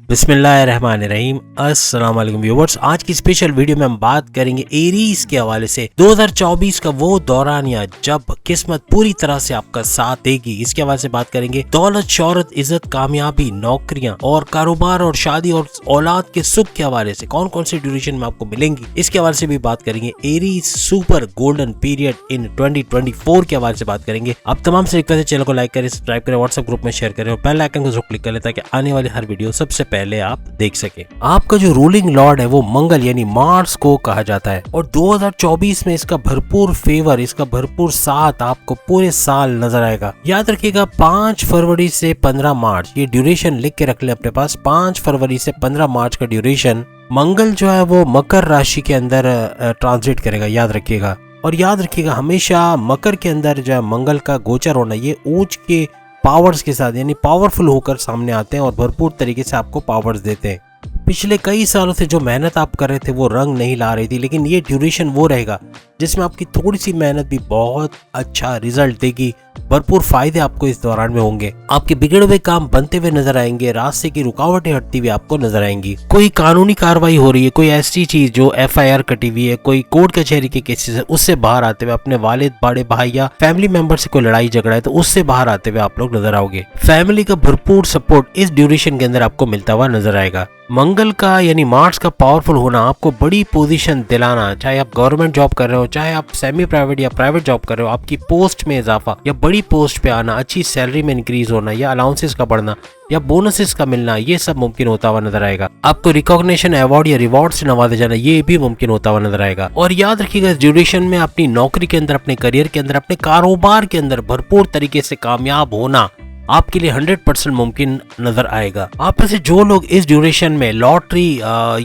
बिस्मिल्लाहिर्रहमानिर्रहीम। अस्सलाम वालेकुम व्यूअर्स। आज की स्पेशल वीडियो में हम बात करेंगे एरीज के हवाले से 2024 का वो दौरान या जब किस्मत पूरी तरह से आपका साथ देगी। इसके हवाले से बात करेंगे दौलत, शोहरत, इज्जत, कामयाबी, नौकरियां और कारोबार और शादी और औलाद के सुख के हवाले से कौन कौन से ड्यूरेशन में आपको मिलेंगी, इसके हवाले से भी बात करेंगे। Aries super golden period in 2024 के हवाले से बात करेंगे। आप तमाम से रिक्वेस्ट है, चैनल को लाइक करें, सब्सक्राइब करें, व्हाट्सएप ग्रुप में शेयर करें और बेल आइकन को जरूर क्लिक करें ताकि आने वाली हर वीडियो सबसे पहले आप देख सके। आपका जो रूलिंग लॉर्ड है वो मंगल यानी मार्स को कहा जाता है और 2024 में इसका भरपूर फेवर, इसका भरपूर साथ आपको पूरे साल नजर आएगा। याद रखिएगा 5 फरवरी से 15 मार्च ये ड्यूरेशन लिख के रख ले अपने पास। 5 फरवरी से 15 मार्च का ड्यूरेशन मंगल जो है वो मकर राशि के अंदर ट्रांजिट करेगा, याद रखिएगा। और याद रखिएगा हमेशा मकर के अंदर जो है मंगल का गोचर होना, ये ऊंच के पावर्स के साथ यानी पावरफुल होकर सामने आते हैं और भरपूर तरीके से आपको पावर्स देते हैं। पिछले कई सालों से जो मेहनत आप कर रहे थे वो रंग नहीं ला रही थी, लेकिन ये ड्यूरेशन वो रहेगा जिसमें आपकी थोड़ी सी मेहनत भी बहुत अच्छा रिजल्ट देगी। भरपूर फायदे आपको इस दौरान में होंगे। आपके बिगड़े हुए काम बनते हुए नजर आएंगे, रास्ते की रुकावटें हटती हुई आपको नजर आएंगी। कोई कानूनी कार्रवाई हो रही है, कोई ऐसी चीज जो FIR कटी हुई है, कोई कोर्ट कचहरी के केसेस है, उससे बाहर आते हुए अपने वालिद, बड़े भाई या फैमिली मेंबर से कोई लड़ाई झगड़ा है तो उससे बाहर आते हुए आप लोग नजर आओगे। फैमिली का भरपूर सपोर्ट इस ड्यूरेशन के अंदर आपको मिलता हुआ नजर आएगा। मंगल का यानी मार्स का पावरफुल होना आपको बड़ी पोजीशन दिलाना, चाहे आप गवर्नमेंट जॉब कर रहे हो, चाहे आप सेमी प्राइवेट या प्राइवेट जॉब कर रहे हो, आपकी पोस्ट में इजाफा या बड़ी पोस्ट पे आना, अच्छी सैलरी में इंक्रीज होना या अलाउंसेस का बढ़ना या बोनसेस का मिलना, ये सब मुमकिन होता हुआ नजर आएगा। आपको रिकॉग्निशन, अवार्ड या रिवॉर्ड से नवाजा जाना, ये भी मुमकिन होता हुआ नजर आएगा। और याद रखिएगा इस ड्यूरेशन में अपनी नौकरी के अंदर, अपने करियर के अंदर, अपने कारोबार के अंदर भरपूर तरीके से कामयाब होना आपके लिए 100% मुमकिन नजर आएगा। आप में से जो लोग इस ड्यूरेशन में लॉटरी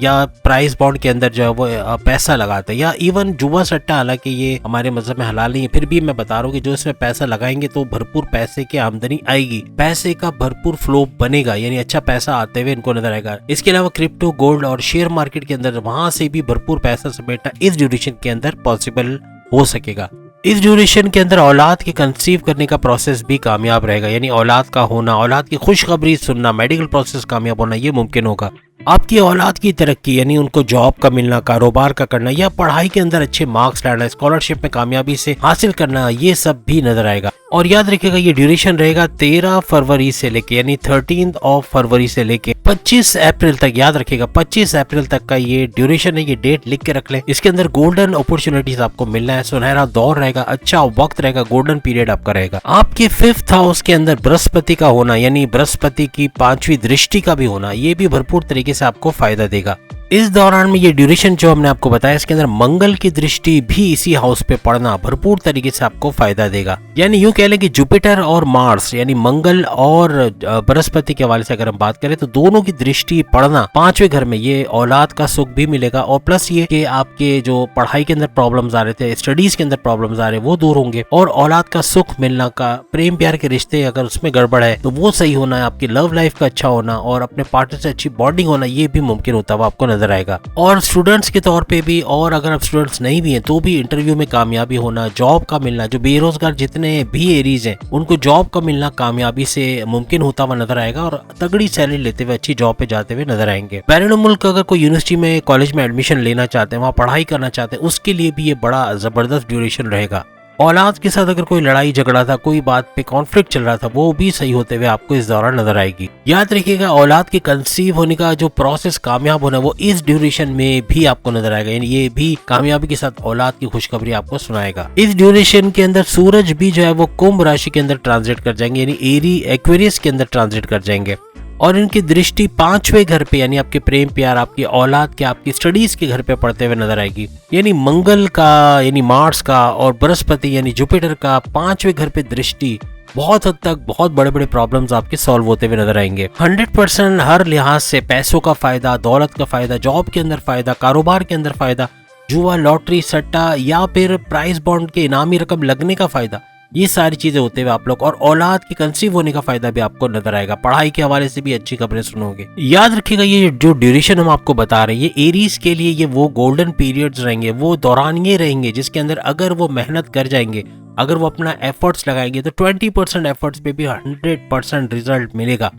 या प्राइस बॉन्ड के अंदर जो है वो पैसा लगाते हैं या इवन जुआ सट्टा, हालांकि ये हमारे मजहब में हलाल नहीं है, फिर भी मैं बता रहा हूँ कि जो इसमें पैसा लगाएंगे तो भरपूर पैसे की आमदनी आएगी, पैसे का भरपूर फ्लो बनेगा, यानी अच्छा पैसा आते हुए इनको नजर आएगा। इसके अलावा क्रिप्टो, गोल्ड और शेयर मार्केट के अंदर वहां से भी भरपूर पैसा समेटना इस ड्यूरेशन के अंदर पॉसिबल हो सकेगा। इस ड्यूरेशन के अंदर औलाद के कंसीव करने का प्रोसेस भी कामयाब रहेगा, यानी औलाद का होना, औलाद की खुशखबरी सुनना, मेडिकल प्रोसेस कामयाब होना, ये मुमकिन होगा। आपकी औलाद की तरक्की यानी उनको जॉब का मिलना, कारोबार का करना या पढ़ाई के अंदर अच्छे मार्क्स लाना, स्कॉलरशिप में कामयाबी से हासिल करना, ये सब भी नजर आएगा। और याद रखिएगा ये ड्यूरेशन रहेगा 13 फरवरी से लेके यानी 13 फरवरी से लेके 25 अप्रैल तक। याद रखिएगा 25 अप्रैल तक का ये ड्यूरेशन है, ये डेट लिख के रख ले। इसके अंदर गोल्डन अपॉर्चुनिटीज आपको मिलना है, सुनहरा दौर रहेगा, अच्छा वक्त रहेगा, गोल्डन पीरियड आपका रहेगा। आपके 5th हाउस के अंदर बृहस्पति का होना यानी बृहस्पति की 5वीं दृष्टि का भी होना, ये भी भरपूर तरीके से आपको फायदा देगा। इस दौरान में ये ड्यूरेशन जो हमने आपको बताया इसके अंदर मंगल की दृष्टि भी इसी हाउस पे पड़ना भरपूर तरीके से आपको फायदा देगा। यानी यूं कह लें कि जुपिटर और मार्स यानी मंगल और बृहस्पति के हवाले से अगर हम बात करें तो दोनों की दृष्टि पड़ना 5वें घर में, ये औलाद का सुख भी मिलेगा और प्लस ये कि आपके जो पढ़ाई के अंदर प्रॉब्लम्स आ रहे थे, स्टडीज के अंदर प्रॉब्लम्स आ रहे हैं वो दूर होंगे और औलाद का सुख मिलना का, प्रेम प्यार के रिश्ते अगर उसमें गड़बड़ है तो वो सही होना है, आपकी लव लाइफ का अच्छा होना और अपने पार्टनर से अच्छी बॉन्डिंग होना, ये भी मुमकिन होता हुआ आपको नजर आएगा। और स्टूडेंट्स के तौर पे भी, और अगर आप स्टूडेंट्स नहीं भी हैं तो भी इंटरव्यू में कामयाबी होना, जॉब का मिलना, जो बेरोजगार जितने भी एरीज हैं उनको जॉब का मिलना कामयाबी से मुमकिन होता हुआ नजर आएगा और तगड़ी सैलरी लेते हुए अच्छी जॉब पे जाते हुए नजर आएंगे। बैरून मुल्क अगर कोई यूनिवर्सिटी में, कॉलेज में एडमिशन लेना चाहते हैं, वहाँ पढ़ाई करना चाहते हैं, उसके लिए भी ये बड़ा जबरदस्त ड्यूरेशन रहेगा। औलाद के साथ अगर कोई लड़ाई झगड़ा था, कोई बात पे कॉन्फ्लिक्ट चल रहा था, वो भी सही होते हुए आपको इस दौरान नजर आएगी। याद रखिएगा औलाद के कंसीव होने का जो प्रोसेस कामयाब होना वो इस ड्यूरेशन में भी आपको नजर आएगा, यानी ये भी कामयाबी के साथ औलाद की खुशखबरी आपको सुनाएगा। इस ड्यूरेशन के अंदर सूरज भी जो है वो कुंभ राशि के अंदर ट्रांजिट कर जाएंगे, यानी एरी एक्वेरियस के अंदर ट्रांजिट कर जाएंगे और इनकी दृष्टि 5वें घर पे यानी आपके प्रेम प्यार, आपकी औलाद के, आपकी स्टडीज के घर पे पड़ते हुए नजर आएगी। यानी मंगल का यानी मार्स का और बृहस्पति यानी जुपिटर का 5वें घर पे दृष्टि बहुत हद तक बहुत बड़े बड़े प्रॉब्लम्स आपके सॉल्व होते हुए नजर आएंगे। 100% हर लिहाज से पैसों का फायदा, दौलत का फायदा, जॉब के अंदर फायदा, कारोबार के अंदर फायदा, जुआ, लॉटरी, सट्टा या फिर प्राइस बॉन्ड के इनामी रकम लगने का फायदा, ये सारी चीजें होते हुए आप लोग और औलाद की कंसीव होने का फायदा भी आपको नजर आएगा। पढ़ाई के हवाले से भी अच्छी खबरें सुनोगे। याद रखिएगा ये जो ड्यूरेशन हम आपको बता रहे हैं ये एरीज के लिए ये वो गोल्डन पीरियड्स रहेंगे, वो दौरान ये रहेंगे जिसके अंदर अगर वो मेहनत कर जाएंगे, अगर वो अपना एफर्ट्स लगाएंगे तो 20% एफर्ट्स पे भी 100% रिजल्ट मिलेगा।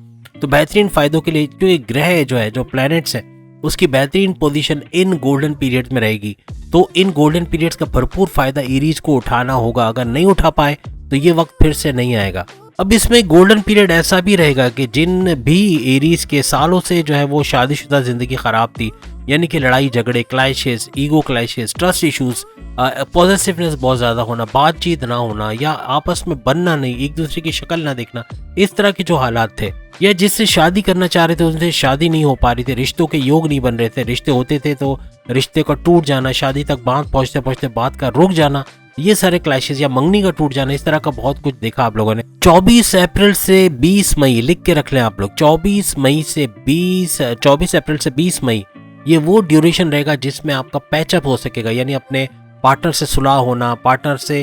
तो बेहतरीन फायदों के लिए क्योंकि ग्रह जो है, जो प्लैनेट्स है, उसकी बेहतरीन पोजीशन इन गोल्डन पीरियड में रहेगी। तो इन गोल्डन पीरियड्स का भरपूर फायदा एरीज को उठाना होगा। अगर नहीं उठा पाए तो ये वक्त फिर से नहीं आएगा। अब इसमें गोल्डन पीरियड ऐसा भी रहेगा कि जिन भी एरीज के सालों से जो है वो शादीशुदा जिंदगी खराब थी, यानी कि लड़ाई झगड़े, clashes, ego clashes, trust issues, positiveness बहुत ज़्यादा होना, बातचीत ना होना या आपस में बनना नहीं, एक दूसरे की शक्ल ना देखना, इस तरह के जो हालात थे, या जिससे शादी करना चाह रहे थे उनसे शादी नहीं हो पा रही थी, रिश्तों के योग नहीं बन रहे थे, रिश्ते होते थे तो रिश्ते का टूट जाना, शादी तक बात पहुंचते पहुंचते बात का रुक जाना, ये सारे क्लैशेस, या मंगनी का टूट जाना, इस तरह का बहुत कुछ देखा आप लोगों ने। 24 अप्रैल से 20 मई लिख के रख लें आप लोग, 24 अप्रैल से 20 मई ये वो ड्यूरेशन रहेगा जिसमें आपका पैचअप हो सकेगा, यानी अपने पार्टनर से सुलह होना, पार्टनर से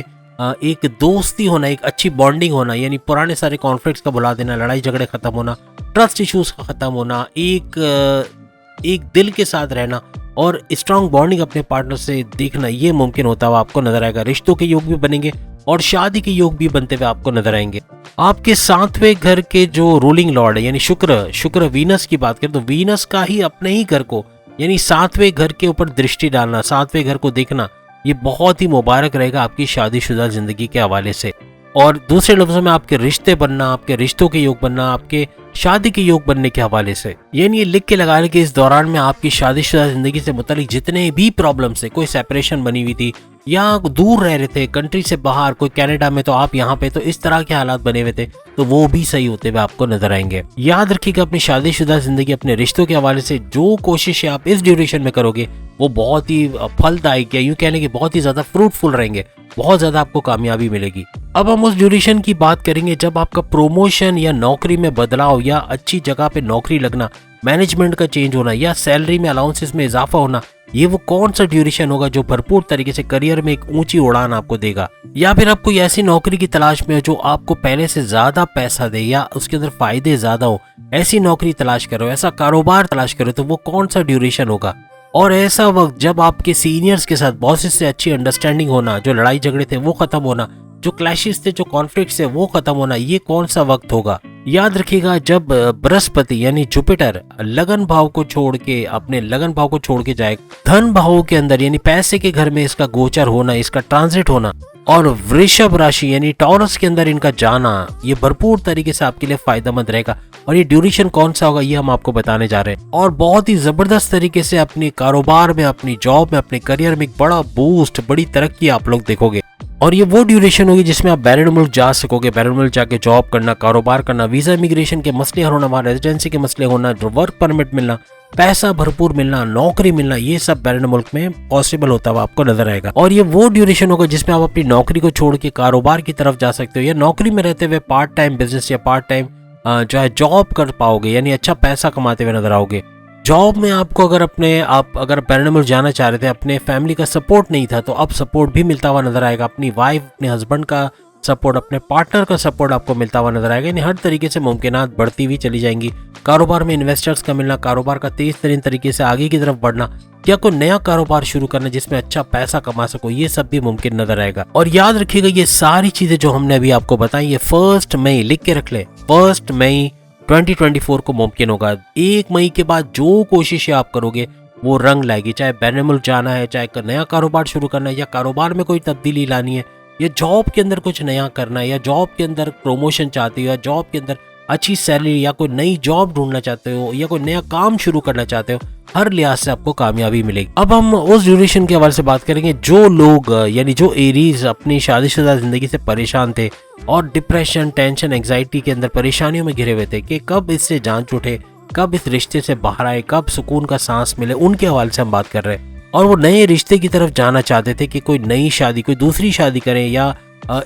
एक दोस्ती होना, एक अच्छी बॉन्डिंग होना, यानी पुराने सारे कॉन्फ्लिक्ट्स का भुला देना, लड़ाई झगड़े खत्म होना, ट्रस्ट इश्यूज का खत्म होना, एक दिल के साथ रहना और स्ट्रांग बॉन्डिंग अपने पार्टनर से देखना, ये मुमकिन होता हुआ आपको नजर आएगा। रिश्तों के योग भी बनेंगे और शादी के योग भी बनते हुए आपको नजर आएंगे। आपके 7वें घर के जो रूलिंग लॉर्ड है, यानी शुक्र वीनस की बात करें तो वीनस का ही अपने ही घर को, यानी 7वें घर के ऊपर दृष्टि डालना, 7वें घर को देखना, ये बहुत ही मुबारक रहेगा आपकी शादीशुदा जिंदगी के हवाले से। और दूसरे लफ्जों में आपके रिश्ते बनना, आपके रिश्तों के योग बनना, आपके शादी के योग बनने के हवाले से, यानी ये लिख के लगा लें कि इस दौरान में आपकी शादीशुदा जिंदगी से मुतालिक जितने भी प्रॉब्लम से, कोई सेपरेशन बनी हुई थी या दूर रह रहे थे कंट्री से बाहर, कोई कनाडा में तो आप यहाँ पे, तो इस तरह के हालात बने हुए थे, तो वो भी सही होते हुए आपको नजर आएंगे। याद रखिएगा अपनी शादीशुदा जिंदगी, अपने रिश्तों के हवाले से जो कोशिशें आप इस ड्यूरेशन में करोगे वो बहुत ही फलदायक, या यूं कहने की बहुत ही ज्यादा फ्रूटफुल रहेंगे, बहुत ज्यादा आपको कामयाबी मिलेगी। अब हम उस ड्यूरेशन की बात करेंगे जब आपका प्रमोशन या नौकरी में बदलाव या अच्छी जगह पे नौकरी लगना, मैनेजमेंट का चेंज होना या सैलरी में अलाउंसेस में इजाफा होना, ये वो कौन सा ड्यूरेशन होगा जो भरपूर तरीके से करियर में एक ऊंची उड़ान आपको देगा। या फिर आप कोई ऐसी नौकरी की तलाश में हो जो आपको पहले से ज्यादा पैसा दे या उसके अंदर फायदे ज्यादा हो, ऐसी नौकरी तलाश करो, ऐसा कारोबार तलाश करो, तो वो कौन सा ड्यूरेशन होगा। और ऐसा वक्त जब आपके सीनियर्स के साथ, बॉसेस से अच्छी अंडरस्टैंडिंग होना, जो लड़ाई झगड़े थे वो खत्म होना, जो क्लैशेस थे, जो कॉन्फ्लिक्ट्स थे वो खत्म होना, ये कौन सा वक्त होगा। याद रखिएगा जब बृहस्पति यानी जुपिटर लगन भाव को छोड़ के, अपने लगन भाव को छोड़ के जाए धन भाव के अंदर, यानी पैसे के घर में इसका गोचर होना, इसका ट्रांजिट होना, और वृषभ राशि यानी टॉरस के अंदर इनका जाना, ये भरपूर तरीके से आपके लिए फायदेमंद रहेगा। और ये ड्यूरेशन कौन सा होगा ये हम आपको बताने जा रहे हैं। और बहुत ही जबरदस्त तरीके से अपने कारोबार में, अपनी जॉब में, अपने करियर में एक बड़ा बूस्ट, बड़ी तरक्की आप लोग देखोगे। और ये वो ड्यूरेशन होगी जिसमें आप बैरून मुल्क जा सकोगे, बैरून मुल्क जाके जॉब करना, कारोबार करना, वीजा इमिग्रेशन के मसले हल होना, वहाँ रेजिडेंसी के मसले होना, वर्क परमिट मिलना, पैसा भरपूर मिलना, नौकरी मिलना, ये सब बैरून मुल्क में पॉसिबल होता हुआ आपको नजर आएगा। और ये वो ड्यूरेशन होगा जिसमें आप अपनी नौकरी को छोड़ के कारोबार की तरफ जा सकते हो, या नौकरी में रहते हुए पार्ट टाइम बिजनेस या पार्ट टाइम जो है जॉब कर पाओगे, यानी अच्छा पैसा कमाते हुए नजर आओगे। जॉब में आपको अगर बैरून मुल्क जाना चाह रहे थे, अपने फैमिली का सपोर्ट नहीं था, तो अब सपोर्ट भी मिलता हुआ नजर आएगा। अपनी वाइफ, अपने हस्बैंड का सपोर्ट, अपने पार्टनर का सपोर्ट आपको मिलता हुआ नजर आएगा, यानी हर तरीके से मुमकिनात बढ़ती हुई चली जाएंगी। कारोबार में इन्वेस्टर्स का मिलना, कारोबार का तेज तरीन तरीके से आगे की तरफ बढ़ना, या कोई नया कारोबार शुरू करना जिसमें अच्छा पैसा कमा सको, ये सब भी मुमकिन नजर आएगा। और याद रखिएगा ये सारी चीजें जो हमने अभी आपको बताई, ये 1 मई लिख के रख ले, 1 मई 2024 को मुमकिन होगा। 1 मई के बाद जो कोशिशें आप करोगे वो रंग लाएगी, चाहे बैरून मुल्क जाना है, चाहे नया कारोबार शुरू करना है, या कारोबार में कोई तब्दीली लानी है, या जॉब के अंदर कुछ नया करना है, या जॉब के अंदर प्रमोशन चाहते हो, या जॉब के अंदर अच्छी सैलरी, या कोई नई जॉब ढूंढना चाहते हो, या कोई नया काम शुरू करना चाहते हो, हर लिहाज से आपको कामयाबी मिलेगी। अब हम उस ड्यूरेशन के हवाले से बात करेंगे जो लोग, यानी जो एरीज अपनी शादीशुदा जिंदगी से परेशान थे और डिप्रेशन, टेंशन, एंजाइटी के अंदर परेशानियों में घिरे हुए थे कि कब इससे जान छूटे, कब इस रिश्ते से बाहर आए, कब सुकून का सांस मिले, उनके हवाले से हम बात कर रहे हैं। और वो नए रिश्ते की तरफ जाना चाहते थे कि कोई नई शादी, कोई दूसरी शादी करें, या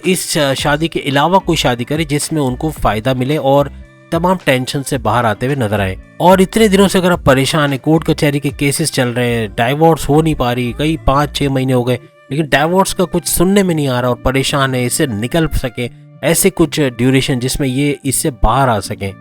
इस शादी के अलावा कोई शादी करें जिसमें उनको फायदा मिले और तमाम टेंशन से बाहर आते हुए नजर आए। और इतने दिनों से अगर आप परेशान हैं, कोर्ट कचहरी के केसेस चल रहे हैं, डाइवोर्स हो नहीं पा रही, कई 5-6 महीने हो गए, लेकिन डाइवोर्स का कुछ सुनने में नहीं आ रहा और परेशान है, इससे निकल सके, ऐसे कुछ ड्यूरेशन जिसमें ये इससे बाहर आ सके।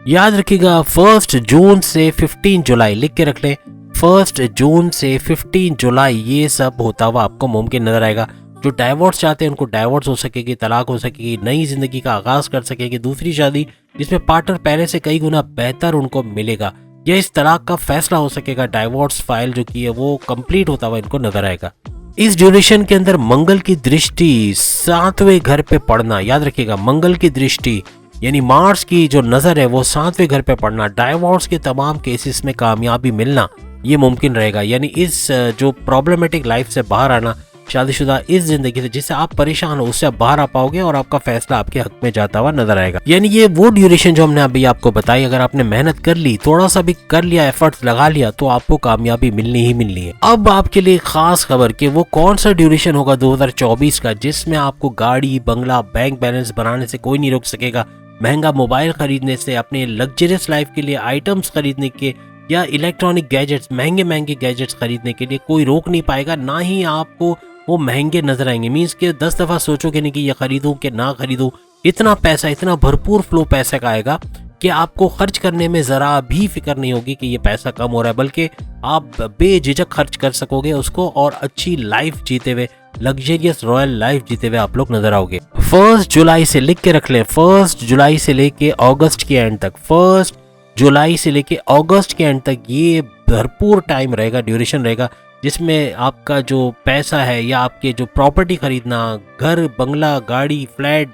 याद रखिएगा 1 जून से 15 जुलाई लिख के रख लें, 1 जून से 15 जुलाई ये सब होता हुआ आपको मुमकिन नजर आएगा। जो डाइवोर्स चाहते हैं उनको डाइवोर्स हो सकेगी, तलाक हो सकेगी, नई जिंदगी का आगाज कर सकेगी, दूसरी शादी जिसमें पार्टनर पहले से कई गुना बेहतर उनको मिलेगा, या इस तलाक का फैसला हो सकेगा, डाइवोर्स फाइल जो की है वो कंप्लीट होता हुआ इनको नजर आएगा। इस ड्यूरेशन के अंदर मंगल की दृष्टि 7वें घर पे पड़ना, याद रखिएगा मंगल की दृष्टि यानी मार्स की जो नजर है वो 7वें घर पे पड़ना, डाइवोर्स के तमाम केसेस में कामयाबी मिलना ये मुमकिन रहेगा। यानी इस जो प्रॉब्लमेटिक लाइफ से बाहर आना, शादीशुदा इस जिंदगी से जिससे आप परेशान हो उससे आप बाहर आ पाओगे और आपका फैसला आपके हक में जाता हुआ नजर आएगा। यानी ये वो ड्यूरेशन जो हमने अभी आपको बताई, अगर आपने मेहनत कर ली, थोड़ा सा भी कर लिया, एफर्ट्स लगा लिया, तो आपको कामयाबी मिलनी ही मिलनी है। अब आपके लिए खास खबर कि वो कौन सा ड्यूरेशन होगा 2024 का जिसमें आपको गाड़ी, बंगला, बैंक बैलेंस बनाने से कोई नहीं रोक सकेगा, महंगा मोबाइल खरीदने से, अपने लग्जरियस लाइफ के लिए आइटम्स खरीदने के या इलेक्ट्रॉनिक गैजेट्स, महंगे महंगे गैजेट्स खरीदने के लिए कोई रोक नहीं पाएगा, ना ही आपको वो महंगे नजर आएंगे। मीन्स के 10 दफा सोचोगे नहीं कि ये खरीदूं कि ना खरीदूं। इतना पैसा, इतना भरपूर फ्लो पैसे का आएगा कि आपको खर्च करने में जरा भी फिक्र नहीं होगी कि ये पैसा कम हो रहा है, बल्कि आप बेझिझक खर्च कर सकोगे उसको और अच्छी लाइफ जीते हुए, लग्जरियस रॉयल लाइफ जीते हुए आप लोग नजर आओगे। 1 जुलाई से लिख के रख लें, 1 जुलाई से लेके अगस्त के एंड तक, 1 जुलाई से लेके अगस्त के एंड तक ये भरपूर टाइम रहेगा, ड्यूरेशन रहेगा, जिसमें आपका जो पैसा है या आपके जो प्रॉपर्टी खरीदना, घर, बंगला, गाड़ी, फ्लैट,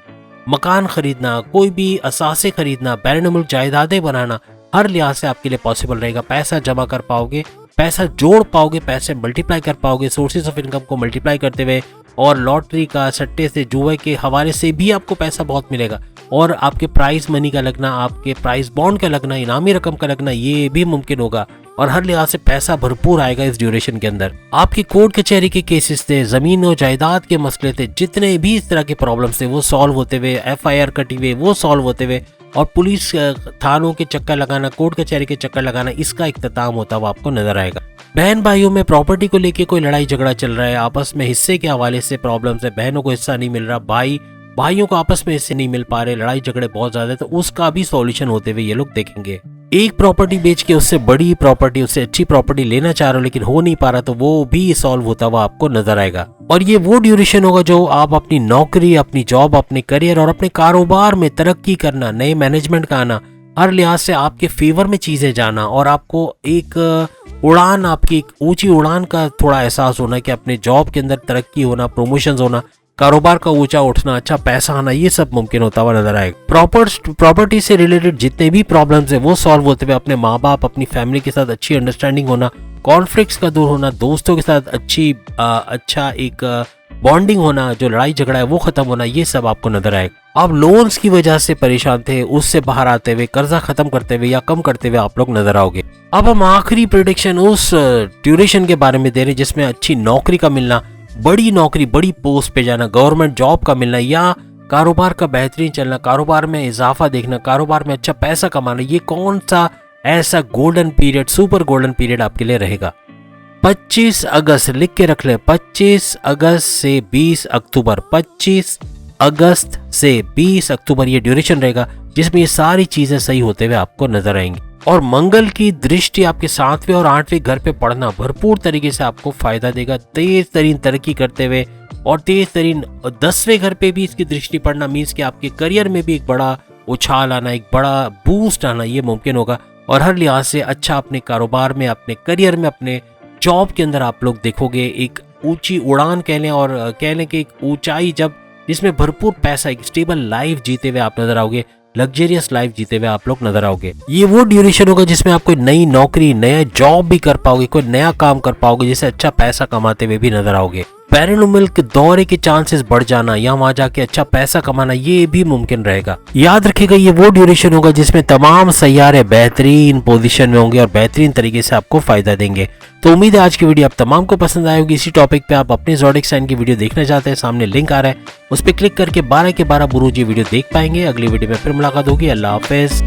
मकान खरीदना, कोई भी असासे खरीदना, बैरून मुल्क जायदादें बनाना, हर लिहाज से आपके लिए पॉसिबल रहेगा। पैसा जमा कर पाओगे, पैसा जोड़ पाओगे, पैसे मल्टीप्लाई कर पाओगे, सोर्सेज ऑफ इनकम को मल्टीप्लाई करते हुए, और लॉटरी का, सट्टे से, जुए के हवाले से भी आपको पैसा बहुत मिलेगा, और आपके प्राइज मनी का लगना, आपके प्राइज बॉन्ड का लगना, इनामी रकम का लगना, ये भी मुमकिन होगा, और हर लिहाज से पैसा भरपूर आएगा इस ड्यूरेशन के अंदर। आपकी कोर्ट कचहरी के केसेस थे, जमीन और जायदाद के मसले थे, जितने भी इस तरह के प्रॉब्लम्स थे वो सॉल्व होते हुए, FIR कटी हुए वो सॉल्व होते हुए, और पुलिस थानों के चक्कर लगाना, कोर्ट कचहरी के चक्कर लगाना, इसका इख्तिताम होता हुआ आपको नजर आएगा। बहन भाइयों में प्रॉपर्टी को लेके कोई लड़ाई झगड़ा चल रहा है, आपस में हिस्से के हवाले से प्रॉब्लम्स है, बहनों को हिस्सा नहीं मिल रहा, भाइयों को आपस में हिस्से नहीं मिल पा रहे, लड़ाई झगड़े बहुत ज्यादा है, तो उसका भी सॉल्यूशन होते हुए ये लोग देखेंगे। एक प्रॉपर्टी बेच के उससे बड़ी प्रॉपर्टी, उससे अच्छी प्रॉपर्टी लेना चाह रहे हो लेकिन हो नहीं पा रहा, तो वो भी सॉल्व होता हुआ आपको नजर आएगा। और ये वो ड्यूरेशन होगा जो आप अपनी नौकरी, अपनी जॉब, अपने करियर और अपने कारोबार में तरक्की करना, नए मैनेजमेंट का आना, हर लिहाज से आपके फेवर में चीजें जाना, और आपको एक उड़ान, आपकी एक ऊंची उड़ान का थोड़ा एहसास होना कि अपने जॉब के अंदर तरक्की होना, प्रमोशंस होना, कारोबार का ऊंचा उठना, अच्छा पैसा आना, ये सब मुमकिन होता हुआ नजर आएगा। प्रॉपर्टी से रिलेटेड जितने भी प्रॉब्लम्स है वो सॉल्व होते हुए, अपने माँ बाप, अपनी फैमिली के साथ अच्छी अंडरस्टैंडिंग होना, कॉन्फ्लिक्ट्स का दूर होना, दोस्तों के साथ अच्छा एक बॉन्डिंग होना, जो लड़ाई झगड़ा है वो खत्म होना, ये सब आपको नजर आएगा। आप लोन्स की वजह से परेशान थे, उससे बाहर आते हुए, कर्जा खत्म करते हुए या कम करते हुए आप लोग नजर आओगे। अब हम आखिरी प्रेडिक्शन उस ड्यूरेशन के बारे में दे रहे हैं जिसमें अच्छी नौकरी का मिलना, बड़ी नौकरी, बड़ी पोस्ट पे जाना, गवर्नमेंट जॉब का मिलना, या कारोबार का बेहतरीन चलना, कारोबार में इजाफा देखना, कारोबार में अच्छा पैसा कमाना, ये कौन सा ऐसा golden period, super golden period आपके लिए रहेगा। 25 अगस्त लिख के रख ले, 25 अगस्त से 20 अक्टूबर, 25 अगस्त से 20 अक्टूबर ये ड्यूरेशन रहेगा जिसमें ये सारी चीजें सही होते हुए आपको नजर आएंगी। और मंगल की दृष्टि आपके 7वें और 8वें घर पे पड़ना भरपूर तरीके से आपको फायदा देगा, तेज तरीन तरक्की करते हुए, और तेज तरीन 10वें घर पे भी इसकी दृष्टि पड़ना मीन्स कि आपके करियर में भी एक बड़ा उछाल आना, एक बड़ा बूस्ट आना ये मुमकिन होगा। और हर लिहाज से अच्छा अपने कारोबार में, अपने करियर में, अपने जॉब के अंदर आप लोग देखोगे एक ऊंची उड़ान कह लें, और कह लें कि एक ऊंचाई जब जिसमें भरपूर पैसा, एक स्टेबल लाइफ जीते हुए आप नजर आओगे, लग्जरियस लाइफ जीते हुए आप लोग नजर आओगे। ये वो ड्यूरेशन होगा जिसमें आप कोई नई नौकरी, नया जॉब भी कर पाओगे, कोई नया काम कर पाओगे, जिससे अच्छा पैसा कमाते हुए भी नजर आओगे। बैरून मुल्क दौरे के चांसेस बढ़ जाना या वहां जाके अच्छा पैसा कमाना ये भी मुमकिन रहेगा। याद रखिएगा ये वो ड्यूरेशन होगा जिसमें तमाम सैयारे बेहतरीन पोजीशन में होंगे और बेहतरीन तरीके से आपको फायदा देंगे। तो उम्मीद है आज की वीडियो आप तमाम को पसंद आएगी। इसी टॉपिक पे आप अपने ज़ोडिएक साइन की वीडियो देखना चाहते हैं, सामने लिंक आ रहा है, उस पर क्लिक करके 12 के 12 बुरूज ये वीडियो देख पाएंगे। अगली वीडियो में फिर मुलाकात होगी। अल्लाह हाफिज।